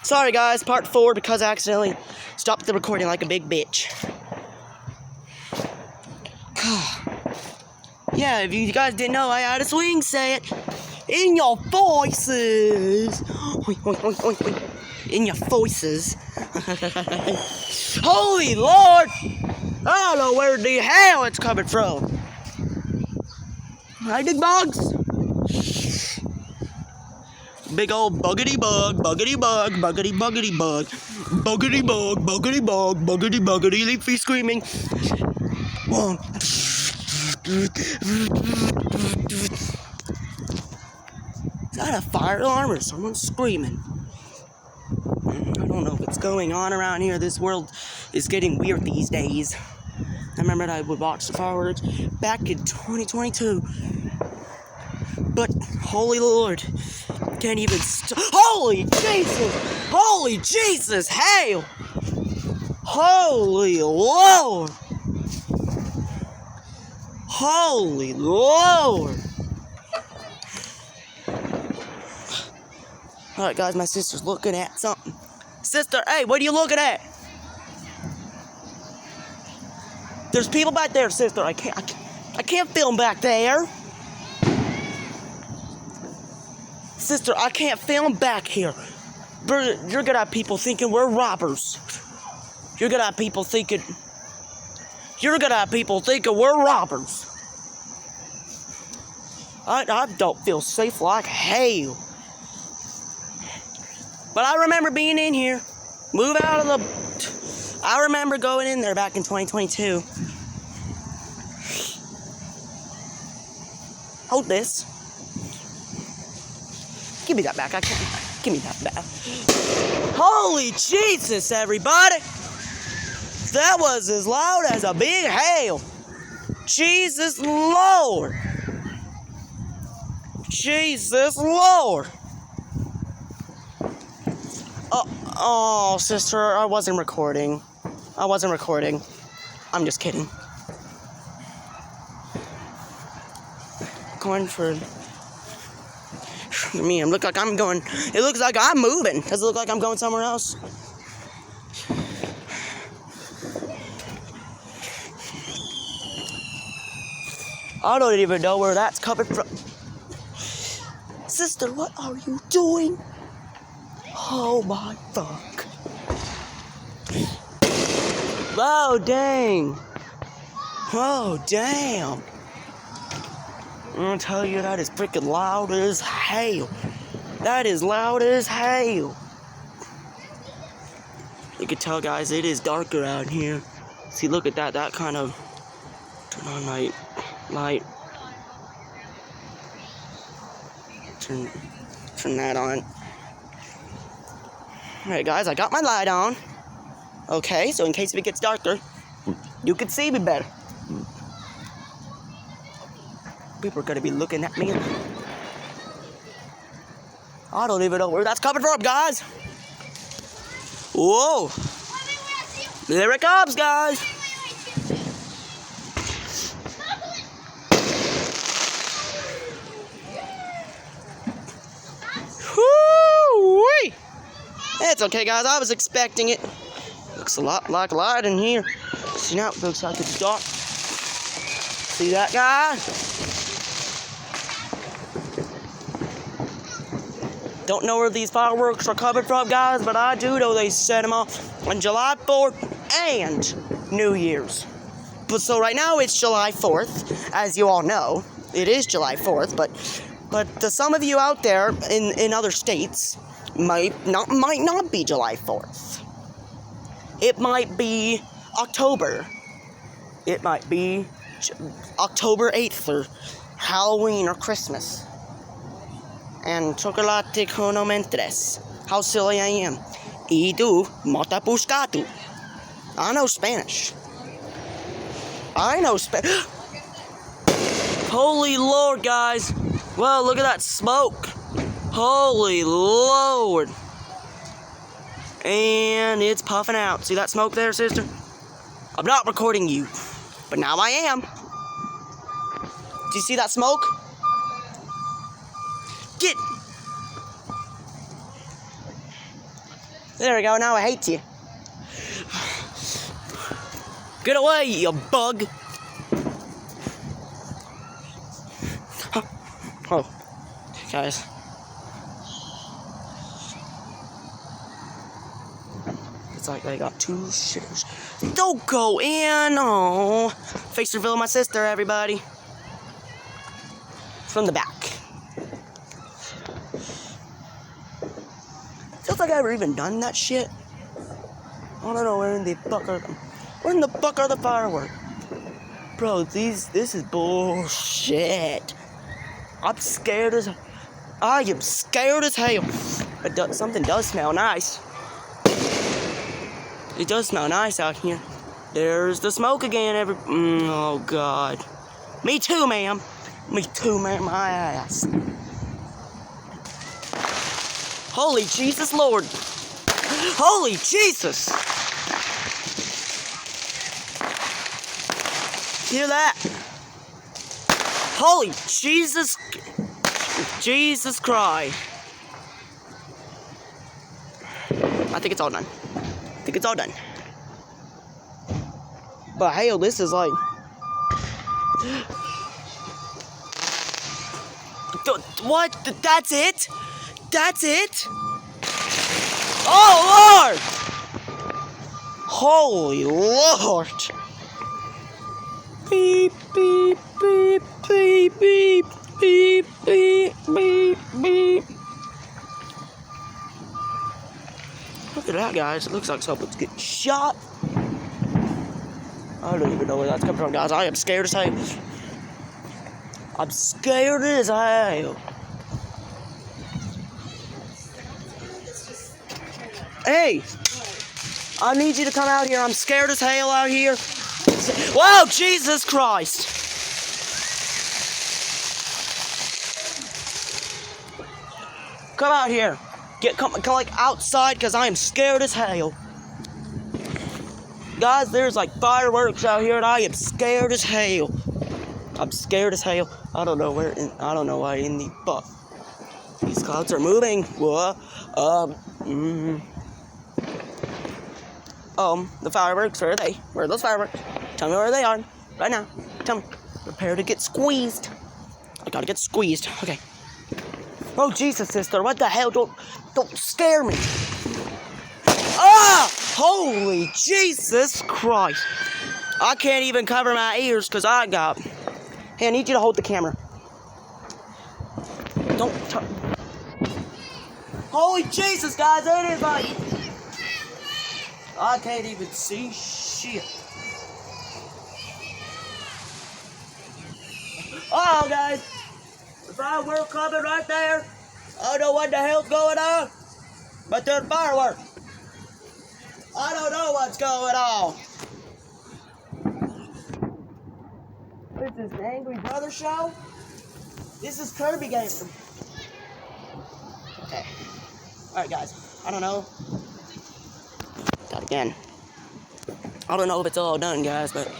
Sorry guys, part 4 because I accidentally stopped the recording like a big bitch. Yeah, if you guys didn't know, I had a swing set in your voices. In your voices. Holy Lord! I don't know where the hell it's coming from. Hi, big bugs. Big old buggity bug, buggity bug, buggity buggity bug, buggity bug, buggity bug, buggity buggity, leafy screaming. Whoa. Is that a fire alarm or someone screaming? I don't know what's going on around here. This world is getting weird these days. I remember I would watch the fireworks back in 2022. But, holy Lord, can't even holy Jesus! Holy Jesus! Hail! Holy Lord! Holy Lord! Alright guys, my sister's looking at something. Sister, hey, what are you looking at? There's people back there, sister. I can't film back there. Sister, I can't film back here. You're gonna have people thinking we're robbers. You're gonna have people thinking we're robbers. I don't feel safe like hell. But I remember being in here. Move out of the... I remember going in there back in 2022. Hold this. Give me that back. I can't. Give me that back. Holy Jesus, everybody! That was as loud as a big hail. Jesus Lord. Jesus Lord. Oh, sister, I wasn't recording. I'm just kidding. Going for me. It looks like I'm moving. Does it look like I'm going somewhere else? I don't even know where that's coming from. Sister, what are you doing? Oh my fuck. Oh dang. Oh damn. I'm gonna tell you, that is freaking loud as hell. That is loud as hell. You can tell, guys, it is darker out here. See, look at that. That kind of... Turn on light. Turn that on. Alright, guys, I got my light on. Okay, so in case if it gets darker, you can see me better. People are gonna be looking at me. I don't even know where that's coming from, guys. Whoa. There it comes, guys. Whoo-wee. It's okay, guys. I was expecting it. Looks a lot like light in here. See, now it looks like it's dark. See that, guys? Don't know where these fireworks are coming from, guys, but I do know they set them off on July 4th and New Year's. But so right now it's July 4th, as you all know. It is July 4th, but to some of you out there in other states, might not be July 4th. It might be October. It might be October 8th or Halloween or Christmas. And chocolate con mentres. How silly I am. Y tú, mota buscatu. I know Spanish. Holy Lord, guys. Well, look at that smoke. Holy Lord. And it's puffing out. See that smoke there, sister? I'm not recording you, but now I am. Do you see that smoke? There we go, now I hate you. Get away, you bug! Oh, guys. It's like they got two shitters. Don't go in! Oh, face reveal of my sister, everybody. From the back. Feels like I've ever even done that shit. I don't know where in the fuck are them. Where in the fuck are the fireworks? Bro, this is bullshit. I'm scared as... I am scared as hell. But something does smell nice. It does smell nice out here. There's the smoke again, oh, God. Me too, ma'am. Me too, ma'am. My ass. Holy Jesus, Lord. Holy Jesus. Hear that? Holy Jesus. Jesus Christ. I think it's all done. I think it's all done. But hell, this is like... What? That's it? That's it? Oh, Lord! Holy Lord! Beep, beep, beep, beep, beep, beep, beep, beep, beep. Look at that, guys. It looks like someone's getting shot. I don't even know where that's coming from, guys. I am scared as hell. I'm scared as hell. Hey! I need you to come out here. I'm scared as hell out here. Whoa, Jesus Christ! Come out here. Come like outside, cause I am scared as hell. Guys, there's like fireworks out here, and I am scared as hell. I'm scared as hell. I don't know where. I don't know why in the fuck. These clouds are moving. Whoa. The fireworks. Where are they? Where are those fireworks? Tell me where they are. Right now. Tell me. Prepare to get squeezed. I gotta get squeezed. Okay. Oh, Jesus, sister. What the hell? Don't scare me. Ah! Holy Jesus Christ. I can't even cover my ears because I got... Hey, I need you to hold the camera. Don't touch... Holy Jesus, guys. It is like... I can't even see shit. Oh, guys. The fireworks coming right there. I don't know what the hell's going on, but there's fireworks. I don't know what's going on. This is the Angry Brother Show. This is Kirby Gamer. Okay. Alright, guys. I don't know. Got again. I don't know if it's all done, guys, but...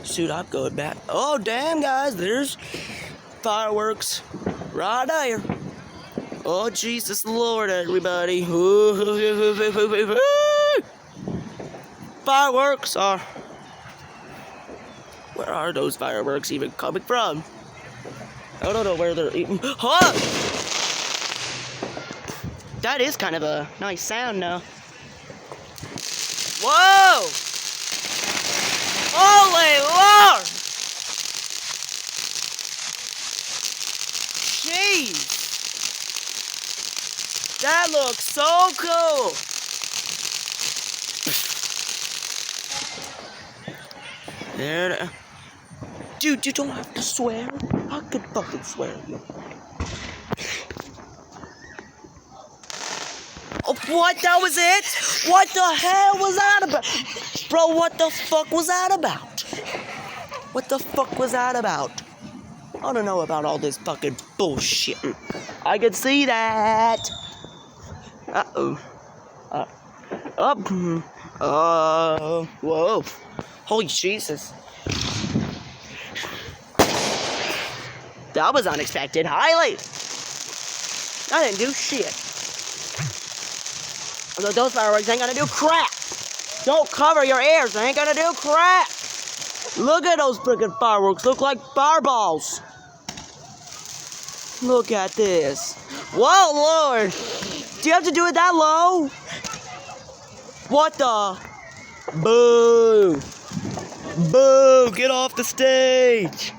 Shoot, I'm going back. Oh, damn, guys. There's fireworks right there. Oh, Jesus Lord, everybody. Fireworks are... Where are those fireworks even coming from? I don't know where they're even... Huh! That is kind of a nice sound now. Whoa! Holy Lord! Jeez! That looks so cool! There. Dude, you don't have to swear. I could fucking swear. Oh, what? That was it? What the hell was that about? Bro, what the fuck was that about? What the fuck was that about? I don't know about all this fucking bullshit. I could see that. Uh-oh. Whoa. Holy Jesus. That was unexpected. Highlight. I didn't do shit. Although those fireworks ain't gonna do crap. Don't cover your ears, they ain't gonna do crap. Look at those freaking fireworks, look like fireballs. Look at this. Whoa, Lord. Do you have to do it that low? What the? Boo. Boo, get off the stage.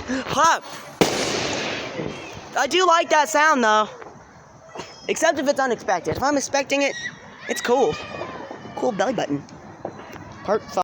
Huh. I do like that sound though. Except if it's unexpected. If I'm expecting it, it's cool. Cool belly button. Part 5.